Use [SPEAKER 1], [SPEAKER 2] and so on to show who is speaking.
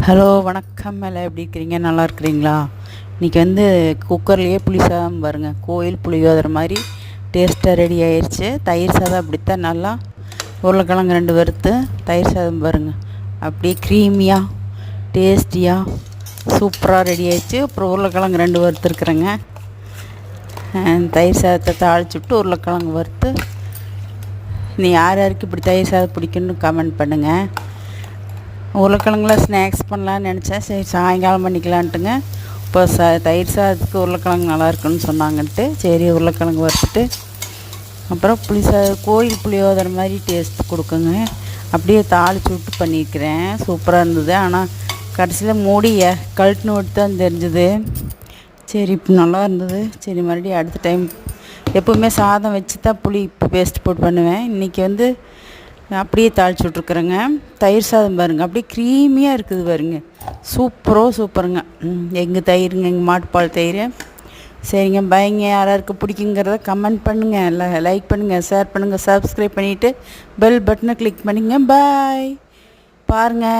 [SPEAKER 1] Hello வணக்கம். எல்லாம் எப்படி இருக்கிறீங்க? நல்லா இருக்கிறீங்களா? இன்றைக்கி வந்து குக்கர்லேயே புளி சாதம் பாருங்கள், கோயில் புளியோதரை மாதிரி டேஸ்ட்டாக ரெடி ஆயிடுச்சு. தயிர் சாதம் அப்படித்தான், நல்லா உருளைக்கிழங்கு 2 வறுத்து தயிர் சாதம் பாருங்கள், அப்படியே க்ரீமியாக டேஸ்டியாக சூப்பராக ரெடி ஆயிடுச்சு. அப்புறம் உருளைக்கிழங்கு 2 வறுத்துருக்குறேங்க. தயிர் சாதத்தை தாளிச்சுட்டு உருளைக்கிழங்கு வறுத்து, நீ யார் யாருக்கு இப்படி தயிர் சாதம் பிடிக்குன்னு கமெண்ட் பண்ணுங்கள். உருளைக்கிழங்குல ஸ்நாக்ஸ் பண்ணலான்னு நினச்சேன், சரி சாயங்காலம் பண்ணிக்கலான்ட்டுங்க. இப்போ தயிர் சாதத்துக்கு உருளைக்கிழங்கு நல்லா இருக்குன்னு சொன்னாங்கன்ட்டு சரி உருளைக்கிழங்கு வறுத்துட்டு, அப்புறம் கோயில் புளியோதரை மாதிரி டேஸ்ட் கொடுக்குங்க. அப்படியே தாளிச்சு விட்டு பண்ணியிருக்கிறேன். சூப்பராக இருந்தது. ஆனால் கடைசியில் மூடியை கழட்டுன்னு விட்டு தான் தெரிஞ்சுது. சரி இப்போ நல்லா இருந்தது. சரி மறுபடியும் அடுத்த டைம் எப்போவுமே சாதம் வச்சு தான் புளி பேஸ்ட் போட்டு பண்ணுவேன். இன்றைக்கி வந்து அப்படியே தாளிச்சு விட்ருக்குறேங்க. தயிர் சாதம் பாருங்கள், அப்படியே க்ரீமியாக இருக்குது பாருங்க, சூப்பருங்க. எங்கள் தயிருங்க, எங்கள் மாட்டுப்பால் தயிர். சரிங்க, பயங்க. யாராருக்கு பிடிக்குங்கிறத கமெண்ட் பண்ணுங்கள், லைக் பண்ணுங்கள், ஷேர் பண்ணுங்கள், சப்ஸ்கிரைப் பண்ணிவிட்டு பெல் பட்டனை கிளிக் பண்ணிங்க. பாய். பாருங்கள்.